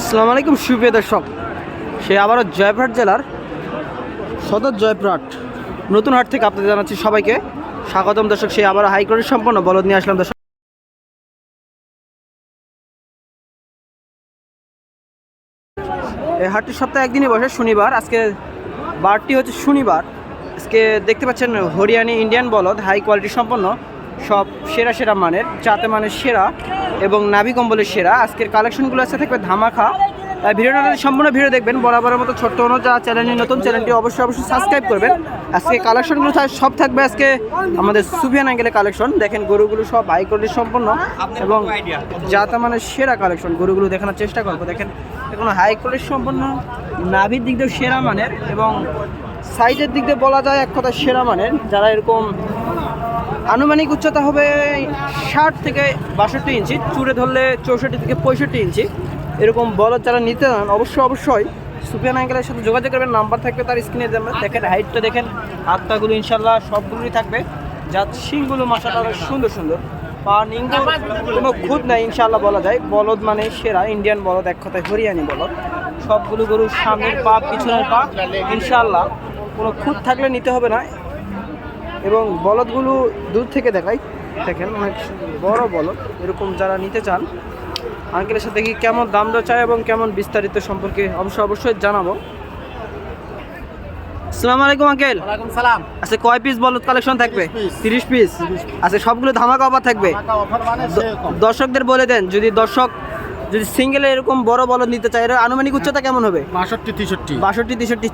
আসসালামু আলাইকুম সুপ্রিয় দর্শক, সে আবারও জয়পুরহাট জেলার সদর জয়পুরহাট নতুন হাট থেকে আপনাদের জানাচ্ছি সবাইকে স্বাগতম। দর্শক, সে আবারও হাইকোর্টের সম্পন্ন বলদ নিয়ে আসলাম। দর্শক, এই হাটটি সপ্তাহে একদিনই বসে, শনিবার। আজকে বারটি হচ্ছে শনিবার। আজকে দেখতে পাচ্ছেন হরিয়ানি ইন্ডিয়ান বলদ হাই কোয়ালিটি সম্পন্ন, সব সেরা সেরা মানের, জাতে মানের সেরা এবং নাভি কম্বলের সেরা। আজকের কালেকশনগুলো আছে থাকবে ধামাখা। ভিডিওটা সম্পূর্ণ ভিডিও দেখবেন। বরাবরের মতো ছোট্ট যারা চ্যানেলটি নতুন, চ্যানেলটি অবশ্যই সাবস্ক্রাইব করবেন। আজকে কালেকশনগুলো সব থাকবে আজকে আমাদের সুফিয়ান অ্যাঙ্গেলের কালেকশন। দেখেন গরুগুলো সব হাই কোয়ালিটি সম্পন্ন এবং জাতা মানের সেরা কালেকশন। গরুগুলো দেখানোর চেষ্টা করবো। দেখেন এখন হাই কোয়ালিটি সম্পন্ন, নাভির দিক দিয়ে সেরা মানের এবং সাইজের দিক দিয়ে বলা যায় এক কথা সেরা মানের। যারা এরকম আনুমানিক উচ্চতা হবে 60 থেকে 62 ইঞ্চি, চুড়ে ধরলে 64 থেকে 65 ইঞ্চি, এরকম বলদ যারা নিতে চান অবশ্যই সুফিয়ান আঙ্কেলের সাথে যোগাযোগ করবেন। নাম্বার থাকবে তার স্ক্রিনে দেবেন। দেখেন হাইটটা দেখেন, হাতটাগুলো ইনশাল্লাহ সবগুলোই থাকবে। যার শিংগুলো মাসাটা সুন্দর সুন্দর, পা নিংগুলো কোনো খুঁত নাই ইনশাল্লাহ বলা যায়। বলদ মানে সেরা ইন্ডিয়ান বলদ, এক কথায় হরিয়ানি বলদ। সবগুলো গরুর সামনের পা পিছনের পা ইনশাল্লাহ কোনো খুঁত থাকলে নিতে হবে না। এবং বলদগুলো দূর থেকে দেখাই, দেখেন অনেক বড় বলদ। এরকম যারা নিতে চান আঙ্কেলের সাথে কি কেমন দাম দর চাই এবং কেমন বিস্তারিত সম্পর্কে অবশ্যই জানাবো। আসসালামু আলাইকুম আঙ্কেল। ওয়ালাইকুম সালাম। আচ্ছা, কয় পিস বলদ কালেকশন থাকবে? 30 পিস। আচ্ছা, সবগুলো ধামাকা অফার থাকবে। দর্শকদের বলে দেন, যদি সিঙ্গেলে এরকম বড় বলদ নিতে চায়, এর আনুমানিক উচ্চতা কেমন হবে? 62 63।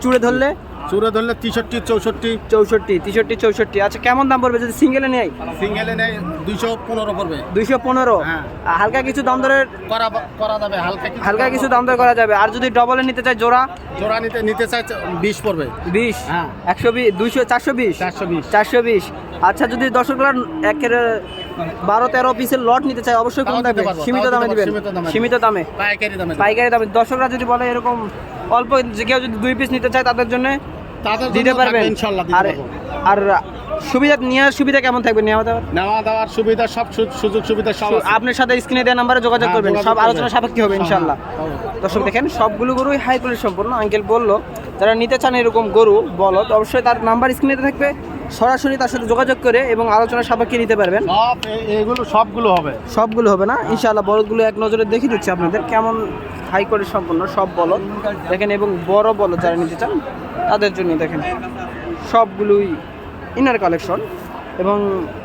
চুড়ে ধরলে 63 64। আচ্ছা, কেমন দাম পড়বে যদি সিঙ্গেলে নেই? সিঙ্গেলে নেই 215 পড়বে। 215। হ্যাঁ। হালকা কিছু দাম দরের করা যাবে, হালকা কিছু দাম দর করা যাবে। আর যদি ডবলে নিতে চাই, জোড়া নিতে চাই 20 পড়বে। 20। হ্যাঁ। 120 200 420। আচ্ছা, যদি দর্শকরা একের 12-13 পিসের লট নিতে চাই অবশ্যই কম থাকবে, সীমিত দামে দিবেন। সীমিত দামে পাইকারি দামে। দর্শকরা যদি বলে এরকম অল্প, কেউ যদি 2 পিস নিতে চায় তাদের জন্য দিতে পারবেন ইনশাআল্লাহ। আর সুবিধা কেমন থাকবে? নেওয়া দেওয়ার সুবিধা, সব সুযোগ সুবিধা সব আপনার সাথে স্ক্রিনে দেওয়া নাম্বারে যোগাযোগ করবেন। সব আলোচনা সাপেক্ষে হবে ইনশাআল্লাহ। দর্শক দেখেন সবগুলো গরুই হাই কোয়ালিটি সম্পন্ন। আঙ্কেল বললো যারা নিতে চান এরকম গরু বলদ অবশ্যই তার নাম্বার স্ক্রিনে থাকবে, সরাসরি তার সাথে যোগাযোগ করে এবং আলোচনা সাপেক্ষে নিতে পারবেন। সবগুলো হবে না ইনশাআল্লাহ। বলদগুলো এক নজরে দেখে দিচ্ছি আপনাদের কেমন হাই কোয়ালিটি সম্পন্ন সব বলদ দেখেন। এবং বড় বলদ যারা নিতে চান তাদের জন্য দেখেন সবগুলোই ইনার কালেকশন। এবং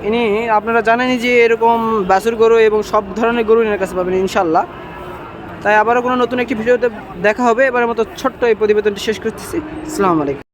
ইনি আপনারা জানেনই যে এরকম বাছুর গরু এবং সব ধরনের গরু এনার কাছে পাবেন ইনশাল্লাহ। তাই আবারও কোনো নতুন একটি ভিডিওতে দেখা হবে। এবারের মতো ছোট্ট এই প্রতিবেদনটি শেষ করতেছি। আসসালামু আলাইকুম।